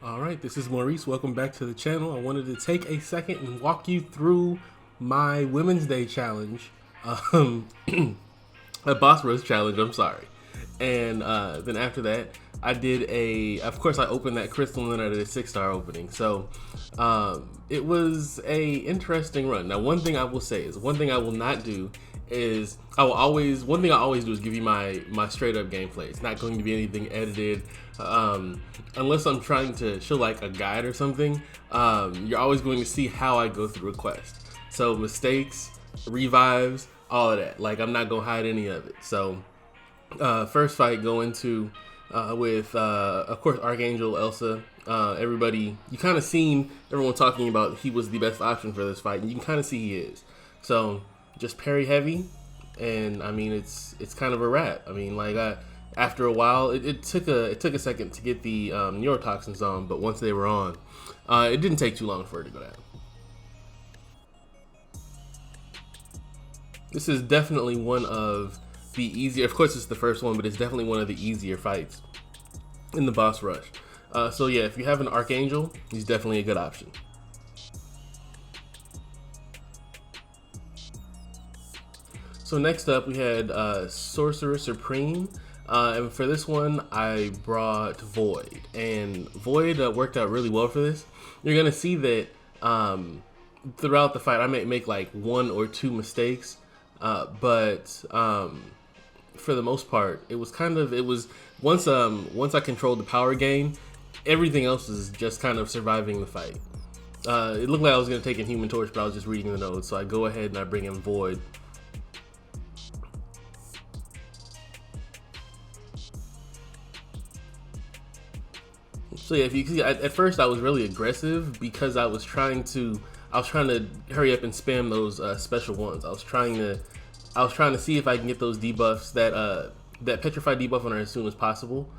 All right, this is Maurice. Welcome back to the channel. I wanted to take a second and walk you through my Women's Day challenge, um, a boss roast challenge. I'm sorry. And then after that, I did of course, I opened that crystalline at a 6-star opening. So it was a interesting run. Now, one thing I will say is, one thing I will not do is one thing I always do is give you my straight up gameplay. It's not going to be anything edited, unless I'm trying to show like a guide or something. You're always going to see how I go through a quest. So mistakes, revives, all of that. Like, I'm not gonna hide any of it. So first fight go into with of course Archangel Elsa. Everybody, you kind of seen everyone talking about he was the best option for this fight, and you can kind of see he is. So just parry heavy, and I mean it's kind of a wrap. I mean, like, after a while, it took a second to get the neurotoxins on, but once they were on, it didn't take too long for it to go down. This is definitely one of the easier, of course it's the first one, but it's definitely one of the easier fights in the boss rush. So yeah, if you have an Archangel, he's definitely a good option. So next up, we had Sorcerer Supreme, and for this one, I brought Void, and Void worked out really well for this. You're gonna see that throughout the fight, I may make like 1 or 2 mistakes, but for the most part, it was once I controlled the power gain, everything else is just kind of surviving the fight. It looked like I was gonna take in Human Torch, but I was just reading the notes, so I go ahead and I bring in Void. So yeah, if you see, at first I was really aggressive because I was trying to hurry up and spam those special ones. I was trying to see if I can get those debuffs, that petrified debuff on her as soon as possible.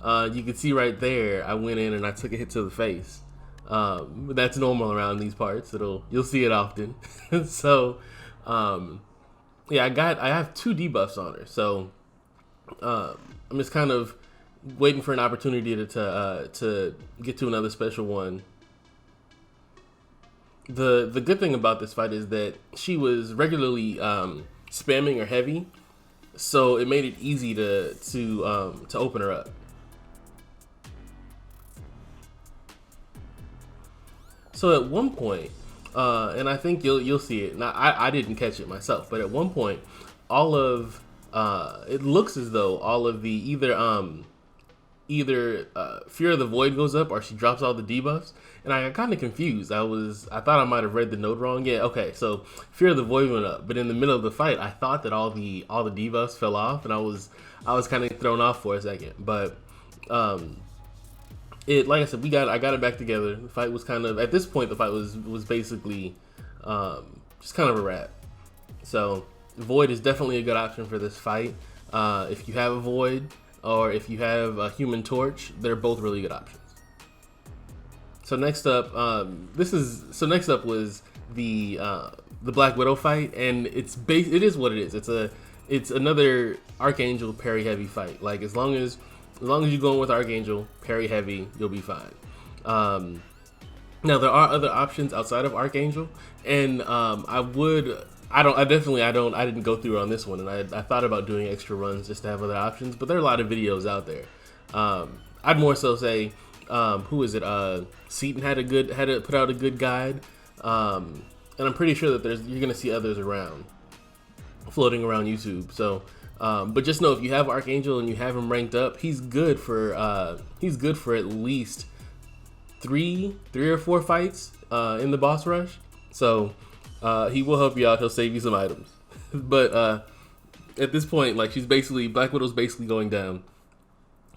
You can see right there, I went in and I took a hit to the face. That's normal around these parts. You'll see it often. So yeah, I have 2 debuffs on her. So I'm just kind of waiting for an opportunity to get to another special one. The good thing about this fight is that she was regularly spamming her heavy, so it made it easy to open her up. So at one point, and I think you'll see it. Now I didn't catch it myself, but at one point, all of it looks as though all of the either Fear of the Void goes up or she drops all the debuffs, and I got kind of confused. I thought I might have read the note wrong. Yeah, okay, so Fear of the Void went up, but in the middle of the fight, I thought that all the debuffs fell off, and I was kind of thrown off for a second. But like I said, I got it back together. The fight was kind of, at this point, the fight was basically just kind of a wrap. So Void is definitely a good option for this fight. If you have a Void, or if you have a Human Torch, they're both really good options. So next up, next up was the Black Widow fight, and it is what it is. It's another Archangel parry heavy fight. Like, as long as you're going with Archangel parry heavy, you'll be fine. Now there are other options outside of Archangel, and I didn't go through on this one, and I thought about doing extra runs just to have other options, but there are a lot of videos out there. I'd more so say, who is it? Seaton had to put out a good guide, and I'm pretty sure that you're gonna see others floating around YouTube. So, but just know, if you have Archangel and you have him ranked up, he's good for at least three or 4 fights in the boss rush. So he will help you out. He'll save you some items. But at this point, like, Black Widow's basically going down.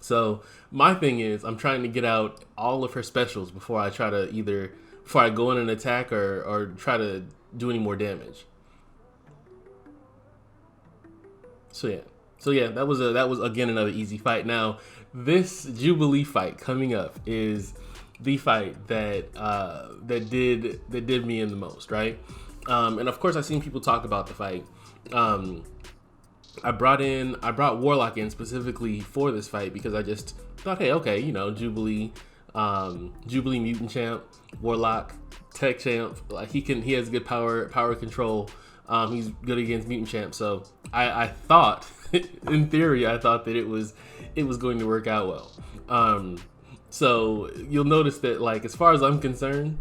So my thing is, I'm trying to get out all of her specials before I go in an attack or try to do any more damage. So yeah, that was again another easy fight. Now this Jubilee fight coming up is the fight that did me in the most, right? And of course, I've seen people talk about the fight. I brought Warlock in specifically for this fight because I just thought, hey, okay, Jubilee, Jubilee Mutant Champ, Warlock, Tech Champ. Like he has good power control. He's good against Mutant Champ. So I thought, in theory, I thought that it was going to work out well. So you'll notice that, like, as far as I'm concerned,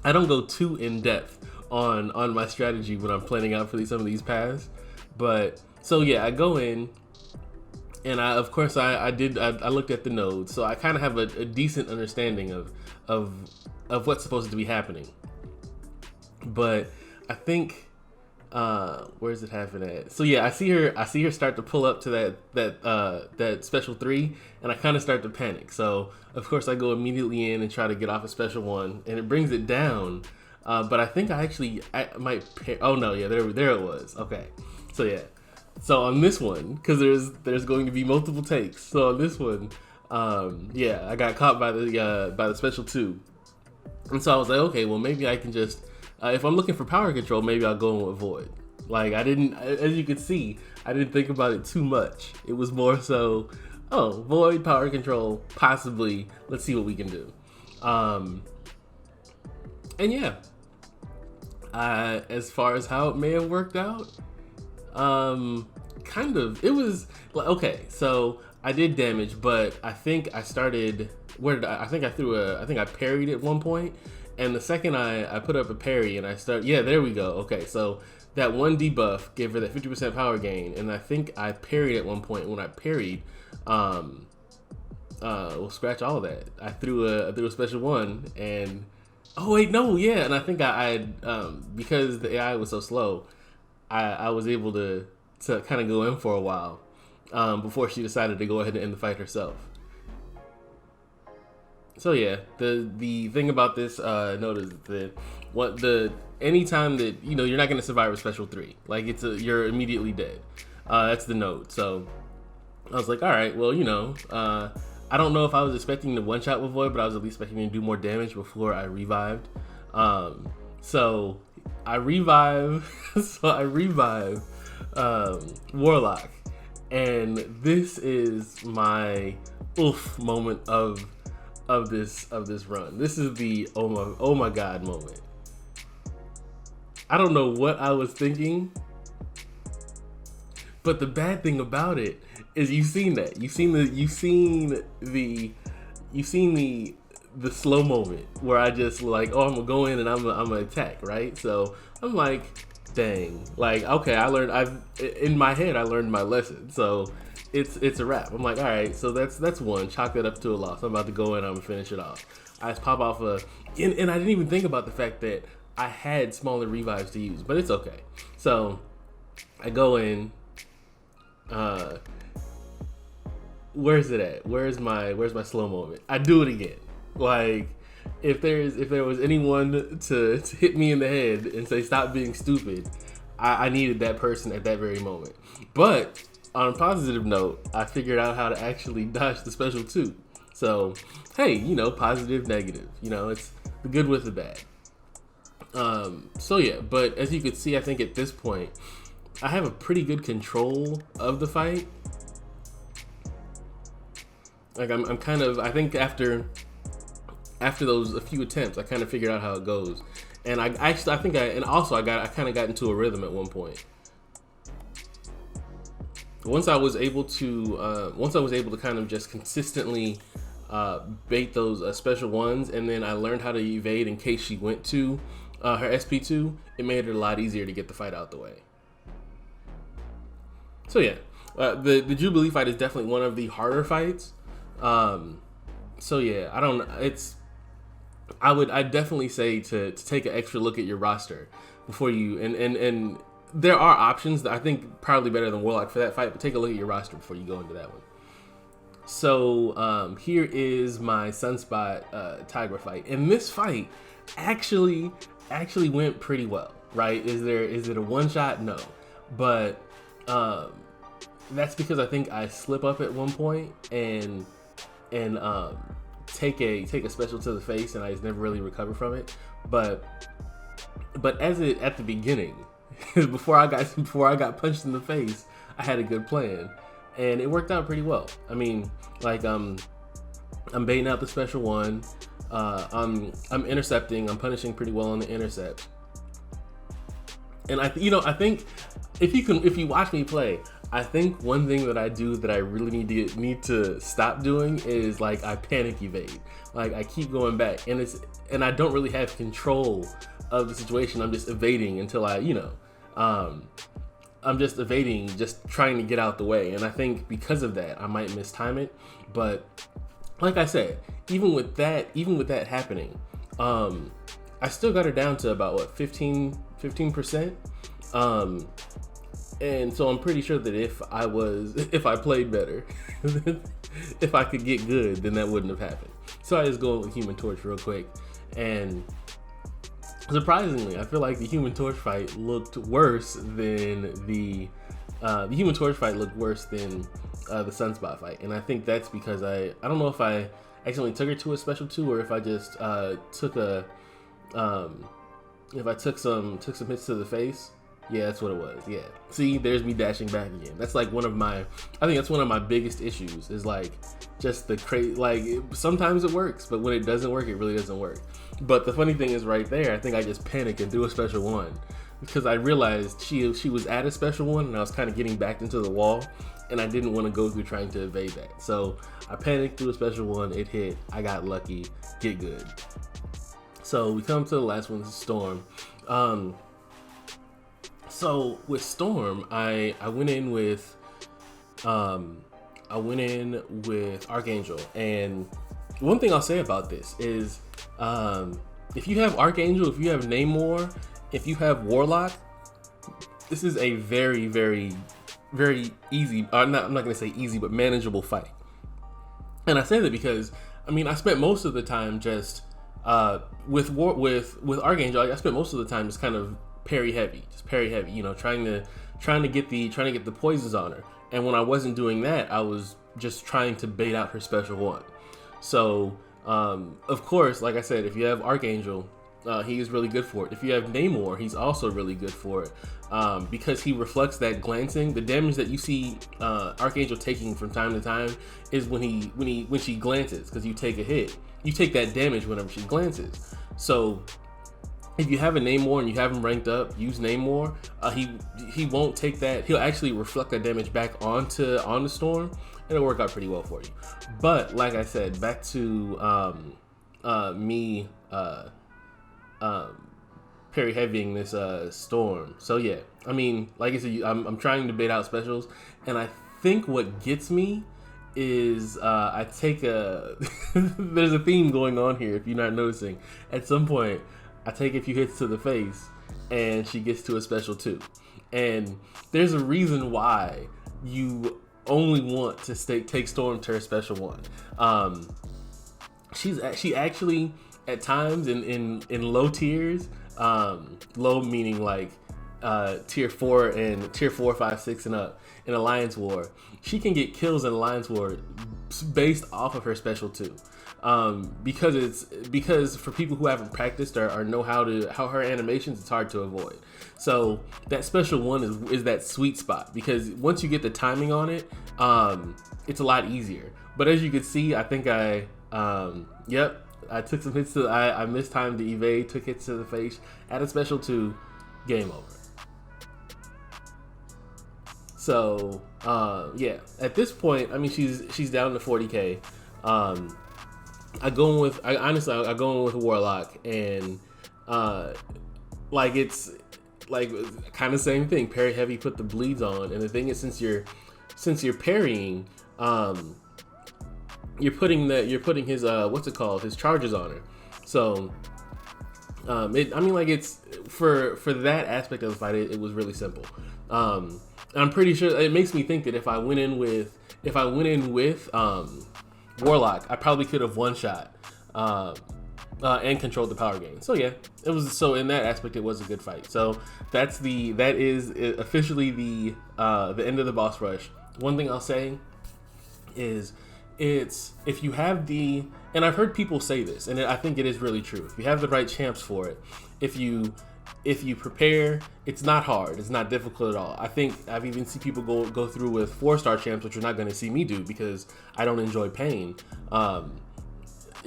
I don't go too in depth on my strategy when I'm planning out for some of these paths. But so yeah, I go in, and I looked at the nodes, so I kind of have a decent understanding of what's supposed to be happening. But I think where's it happening at? So yeah, I see her start to pull up to that special 3, and I kind of start to panic. So of course I go immediately in and try to get off a special 1, and it brings it down. But I think I might. Oh no, yeah, there it was. Okay, so yeah, so on this one, because there's going to be multiple takes. So on this one, yeah, I got caught by the special 2, and so I was like, okay, well maybe I can just. If I'm looking for power control, maybe I'll go in with Void. Like, I didn't, as you can see, I didn't think about it too much. It was more so, oh, Void, power control, possibly, let's see what we can do. And yeah, as far as how it may have worked out, kind of, it was, okay, so I did damage, but I think I started, I think I parried at one point. And the second I put up a parry and yeah, there we go. Okay, so that one debuff gave her that 50% power gain, and I think I parried at one point. When I parried, we'll scratch all of that. I threw a special 1, and oh wait, no, yeah, and I think I because the AI was so slow, I was able to kind of go in for a while before she decided to go ahead and end the fight herself. So yeah, the thing about this note is that anytime that you're not gonna survive a special 3, like you're immediately dead. That's the note. So I was like, all right, well I don't know if I was expecting to one shot with Void, but I was at least expecting to do more damage before I revived. So I revive, Warlock, and this is my oof moment of this run. This is the oh my god moment. I don't know what I was thinking, but the bad thing about it is you've seen the slow moment where I just like, oh, I'm gonna go in and I'm gonna attack, right? So I'm like, dang, like, okay, in my head I learned my lesson, so it's a wrap. I'm like, all right, so that's one. Chalk that up to a loss. I'm about to go in. I'm gonna finish it off. I just pop off and I didn't even think about the fact that I had smaller revives to use, but it's okay. So I go in. Where's it at? Where's my slow moment? I do it again. Like, if there was anyone to hit me in the head and say stop being stupid, I needed that person at that very moment. But on a positive note, I figured out how to actually dodge the special 2. So, hey, positive, negative. It's the good with the bad. So yeah, but as you can see, I think at this point, I have a pretty good control of the fight. Like I think after those a few attempts, I kind of figured out how it goes. And I kind of got into a rhythm at one point. Once I was able to kind of just consistently bait those special 1s, and then I learned how to evade in case she went to her SP2, it made it a lot easier to get the fight out the way. So yeah, the Jubilee fight is definitely one of the harder fights. So yeah, I'd definitely say to take an extra look at your roster before you, and there are options that I think probably better than Warlock for that fight, but take a look at your roster before you go into that one. So here is my Sunspot Tigra fight, and this fight actually went pretty well, right? Is it a one shot? No, but that's because I think I slip up at one point and take a special to the face, and I just never really recover from it. But at the beginning, before I got punched in the face, I had a good plan, and it worked out pretty well. I mean, like I'm baiting out the special one. I'm intercepting. I'm punishing pretty well on the intercept. And I think if you watch me play, I think one thing that I do that I really need to stop doing is like I panic evade. Like I keep going back, and I don't really have control of the situation. I'm just evading until I'm just evading, just trying to get out the way. And I think because of that, I might mistime it. But like I said, even with that happening, I still got her down to about what 15%. And so I'm pretty sure that if I played better, if I could get good, then that wouldn't have happened. So I just go with Human Torch real quick, and surprisingly, I feel like the Human Torch fight looked worse than the Human Torch fight looked worse than the Sunspot fight, and I think that's because I don't know if I accidentally took her to a special 2 or if I just took some hits to the face. Yeah, that's what it was. Yeah. See, there's me dashing back again. That's like I think that's one of my biggest issues is like just the crazy, sometimes it works, but when it doesn't work, it really doesn't work. But the funny thing is right there, I think I just panicked and threw a special 1 because I realized she was at a special 1 and I was kind of getting backed into the wall and I didn't want to go through trying to evade that. So I panicked, threw a special 1, it hit, I got lucky, get good. So we come to the last one, this is Storm. So with Storm, I went in with Archangel, and one thing I'll say about this is if you have Archangel, if you have Namor, if you have Warlock, this is a very, very, very easy, I'm not gonna say easy, but manageable fight. And I say that because I spent most of the time just with Archangel, I spent most of the time just kind of parry heavy, trying to get the poisons on her. And when I wasn't doing that, I was just trying to bait out her special 1. So of course, like I said, if you have Archangel, he is really good for it. If you have Namor, he's also really good for it because he reflects that glancing. The damage that you see Archangel taking from time to time is when she glances, because you take a hit, you take that damage whenever she glances. So if you have a Namor and you have him ranked up, use Namor. He won't take that. He'll actually reflect that damage back onto Storm, and it'll work out pretty well for you. But like I said, back to me parry heavying this Storm. So yeah, like I said, I'm trying to bait out specials, and I think what gets me is I take there's a theme going on here if you're not noticing. At some point I take a few hits to the face and she gets to a special 2. And there's a reason why you only want to take Storm to her special 1. She actually at times in low tiers, low meaning like tier 4 and tier 4, 5, 6 and up in Alliance War, she can get kills in Alliance War based off of her special 2. Because for people who haven't practiced or know how her animations, it's hard to avoid. So that special 1 is that sweet spot, because once you get the timing on it, it's a lot easier. But as you can see, I think I took some hits I mistimed the evade, took hits to the face, at a special 2, game over. So yeah, at this point, she's down to 40k. I go in with Warlock, and it's like kind of same thing. Parry heavy, put the bleeds on, and the thing is, since you're parrying, you're putting his his charges on her. So it's for that aspect of the fight, it was really simple. I'm pretty sure it makes me think that if I went in with Warlock, I probably could have one-shot and controlled the power gain. So yeah, it was. So in that aspect, it was a good fight. So that is officially the end of the boss rush. One thing I'll say is if you have and I've heard people say this, and I think it is really true. If you have the right champs for it, if you prepare, it's not hard. It's not difficult at all. I think I've even seen people go through with 4-star champs, which you're not going to see me do because I don't enjoy pain.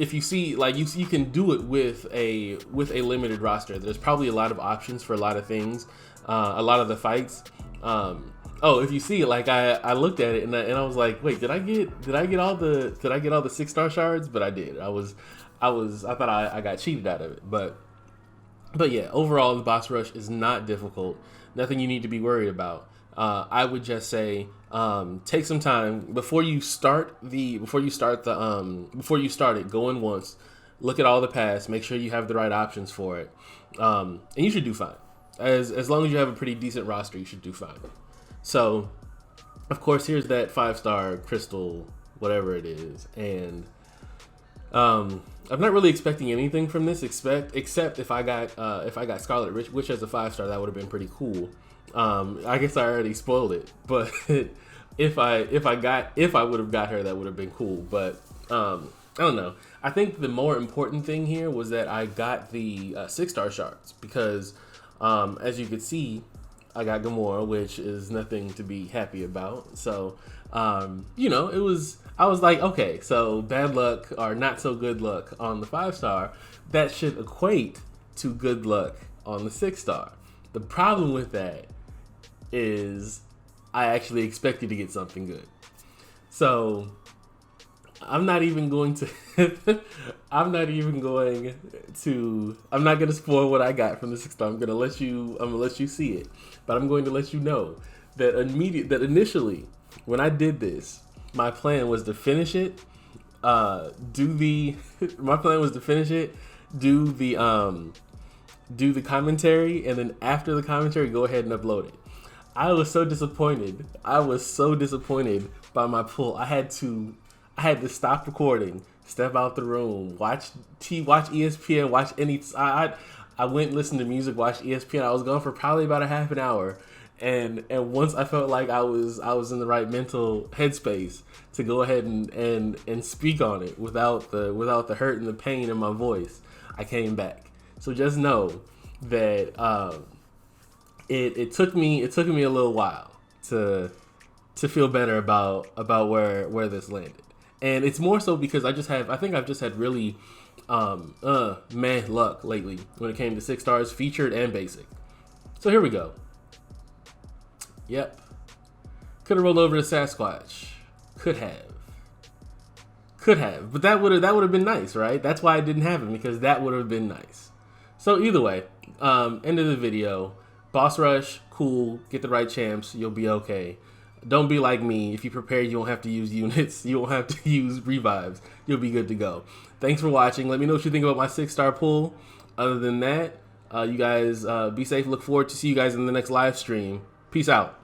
if you see, like, you can do it with a limited roster. There's probably a lot of options for a lot of things, a lot of the fights. Oh, if you see, like, I looked at it and I was like, wait, did I get all the 6-star shards? But I did. I thought I got cheated out of it. But yeah, overall the boss rush is not difficult. Nothing you need to be worried about. I would just say take some time before you start it. Go in once, look at all the paths, make sure you have the right options for it, and you should do fine. As long as you have a pretty decent roster, you should do fine. So, of course, here's that 5-star crystal, whatever it is, and I'm not really expecting anything from this, except if I got Scarlet Witch as a 5-star, that would have been pretty cool. I guess I already spoiled it, but if I would have got her, that would have been cool. But I don't know. I think the more important thing here was that I got the 6-star shards because, as you could see, I got Gamora, which is nothing to be happy about. So, you know, I was like, okay, so bad luck or not so good luck on the 5-star, that should equate to good luck on the 6-star. The problem with that is I actually expected to get something good. So I'm not going to spoil what I got from the 6-star. I'm gonna let you see it. But I'm going to let you know that initially when I did this, my plan was to finish it, do the commentary, and then after the commentary, go ahead and upload it. I was so disappointed by my pull. I had to stop recording, step out the room, watch ESPN, watch any. I went and listened to music, watched ESPN. I was gone for probably about a half an hour, and once I felt like I was in the right mental headspace to go ahead and speak on it without the hurt and the pain in my voice, I came back. So just know that it took me a little while to feel better about where this landed, and it's more so because I think I've just had really man luck lately when it came to 6 stars, featured and basic. So here we go. Yep, could have rolled over to Sasquatch. Could have, but that would have been nice, right? That's why I didn't have him, because that would have been nice. So either way, end of the video. Boss rush, cool. Get the right champs, you'll be okay. Don't be like me. If you prepare, you won't have to use units. You won't have to use revives. You'll be good to go. Thanks for watching. Let me know what you think about my 6-star pull. Other than that, you guys be safe. Look forward to see you guys in the next live stream. Peace out.